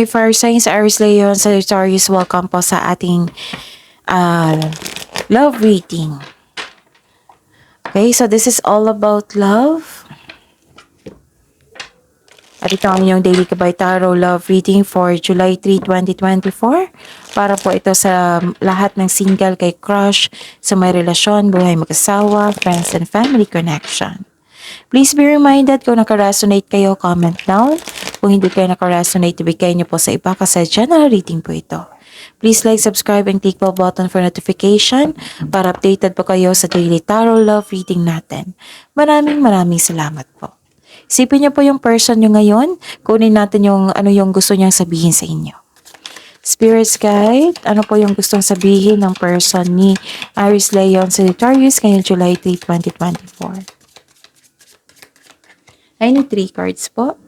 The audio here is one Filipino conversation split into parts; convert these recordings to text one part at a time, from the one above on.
my fire signs, Aries, Leo, and Sagittarius, welcome po sa ating love reading. Okay, so this is all about love. At ito ang inyong Daily Gabay Tarot Love Reading for July 3, 2024. Para po ito sa lahat ng single, kay crush, sa may relasyon, buhay mag-asawa, friends and family connection. Please be reminded kung naka-resonate kayo, comment down. Kung hindi kayo naka-resonate, ibigay niyo po sa iba kasi general reading po ito. Please like, subscribe, and click bell button for notification para updated po kayo sa daily tarot love reading natin. Maraming salamat po. Isipin niyo po yung person niyo ngayon. Kunin natin yung ano yung gusto niyang sabihin sa inyo. Spirits guide, ano po yung gustong sabihin ng person ni Aries, Leo, Sagittarius ngayong July 3, 2024? I need 3 cards po.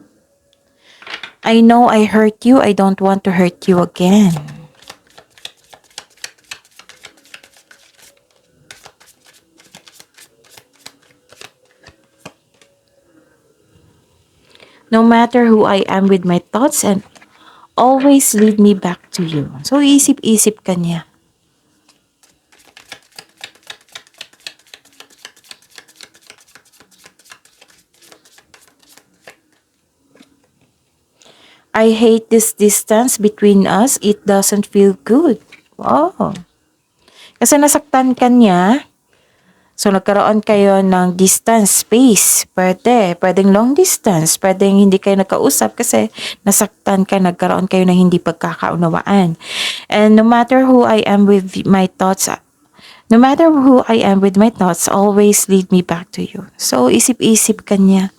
I know I hurt you. I don't want to hurt you again. No matter who I am with my thoughts and always lead me back to you. So, isip-isip ka niya. I hate this distance between us. It doesn't feel good. Wow. Kasi nasaktan ka niya. So, nagkaroon kayo ng distance, space. Pwedeng long distance. Pwedeng hindi kayo nagkausap kasi nasaktan ka, nagkaroon kayo ng hindi pagkakaunawaan. And no matter who I am with my thoughts, always lead me back to you. So, isip-isip ka niya.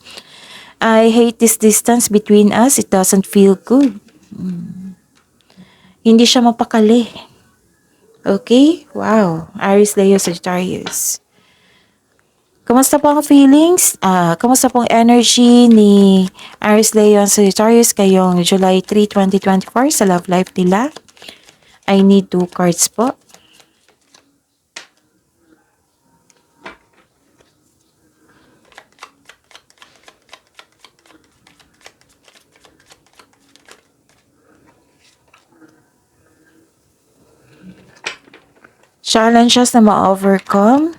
I hate this distance between us. It doesn't feel good. Hindi siya mapakali. Okay? Wow. Aries, Leo, Sagittarius. Kamusta po ang feelings? Kamusta pong energy ni Aries, Leo, and Sagittarius kayong July 3, 2024 sa love life nila? I need 2 cards po. Challenges na ma-overcome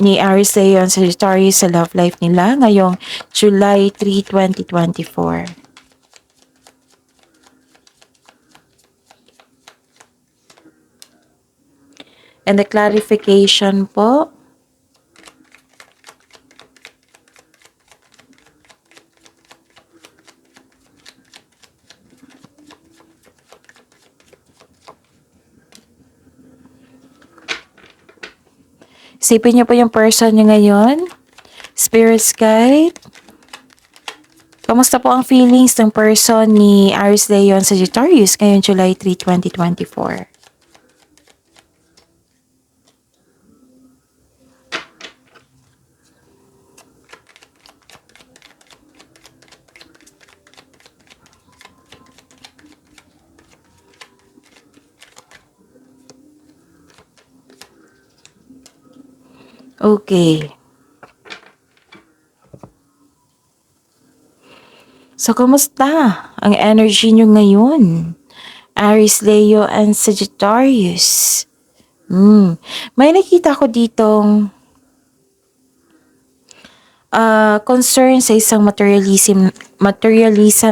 ni Aries, Leo, and Sagittarius sa love life nila ngayong July 3, 2024. And the clarification po. Isipin niyo po yung person niyo ngayon. Spirits guide. Kamusta po ang feelings ng person ni Aries, Leo, and Sagittarius ngayong July 3, 2024? Okay. So, kamusta ang energy nyo ngayon? Aries, Leo, and Sagittarius. May nakita ko ditong concern sa isang materialism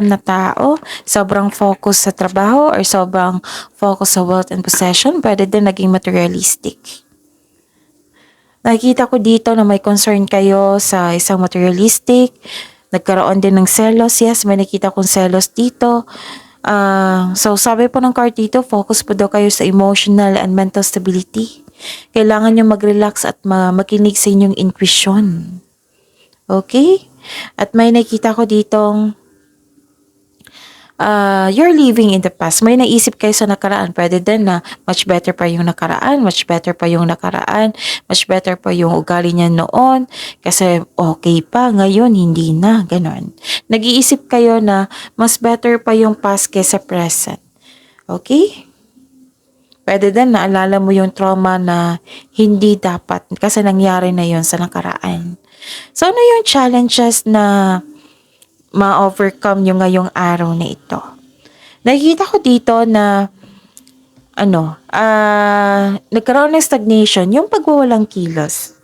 na tao. Sobrang focus sa trabaho or sobrang focus sa wealth and possession. Pwede din naging materialistic. Nakikita ko dito na may concern kayo sa isang materialistic. Nagkaroon din ng selos. Yes, may nakita kong selos dito. So, sabi po ng card dito, focus po daw kayo sa emotional and mental stability. Kailangan nyo mag-relax at makinig sa inyong intuition. Okay? At may nakita ko ditong you're living in the past. May naisip kayo sa nakaraan. Pwede din na much better pa yung nakaraan, much better pa yung ugali niya noon, kasi okay pa, ngayon hindi na, ganon. Nag-iisip kayo na mas better pa yung past kesa present. Okay? Pwede din naalala mo yung trauma na hindi dapat kasi nangyari na yon sa nakaraan. So, ano yung challenges na ma-overcome nyo ngayong araw na ito? Nakikita ko dito na nagkaroon ng stagnation, yung pagwawalang kilos.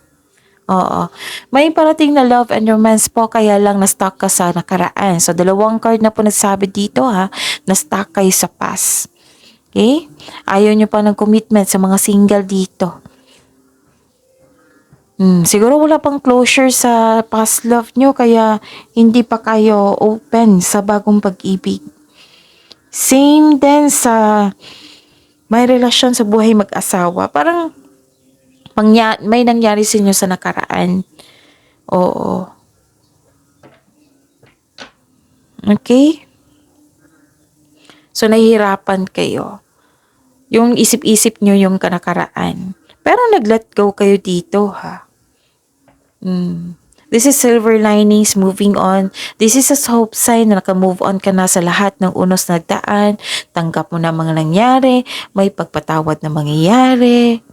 Oo. May parating na love and romance po, kaya lang na-stuck ka sa nakaraan. So, dalawang card na po nagsabi dito ha, na-stuck kayo sa past. Okay? Ayaw nyo pa ng commitment sa mga single dito. Siguro wala pang closure sa past love nyo, kaya hindi pa kayo open sa bagong pag-ibig. Same din sa may relasyon sa buhay mag-asawa. Parang may nangyari sa inyo sa nakaraan. Oo. Okay? So, nahihirapan kayo. Yung isip-isip nyo yung nakaraan. Pero nag-let go kayo dito, ha? This is silver linings, moving on. This is a hope sign na naka-move on ka na sa lahat ng unos na nagdaan. Tanggap mo na mga nangyari. May pagpatawad na mangyayari.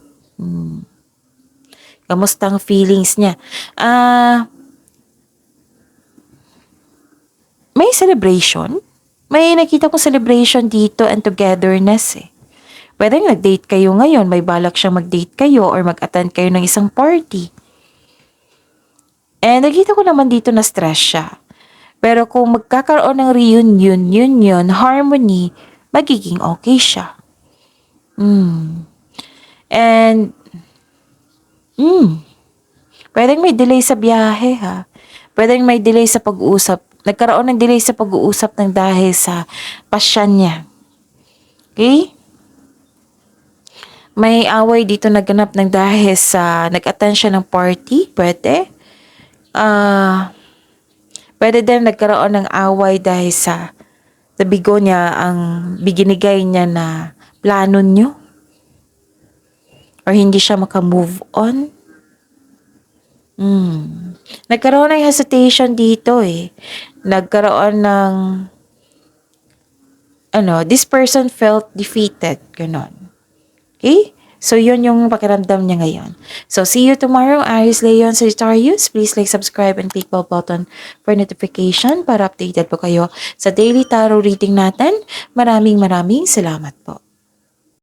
Kamusta ang feelings niya? May celebration. May nakita ko celebration dito and togetherness eh. Pwede nag-date kayo ngayon, may balak siyang mag-date kayo or mag-attend kayo ng isang party. And nakita ko naman dito na stress siya. Pero kung magkakaroon ng reunion, harmony, magiging okay siya. And, pwedeng may delay sa biyahe ha. Pwedeng may delay sa pag-uusap. Nagkaroon ng delay sa pag-uusap ng dahil sa pasyan niya. Okay? May away dito naganap ng dahil sa nag-attend siya ng party. Pwede. Pwede din nagkaroon ng away dahil sa nabigo niya ang biginigay niya na plano niyo. Or hindi siya maka-move on. Nagkaroon ng hesitation dito eh. Nagkaroon ng this person felt defeated. Ganon. Okay? So, yun yung pakiramdam niya ngayon. So, see you tomorrow. Aries Leon Sagittarius. Please like, subscribe, and click bell button for notification para updated po kayo sa daily tarot reading natin. Maraming salamat po.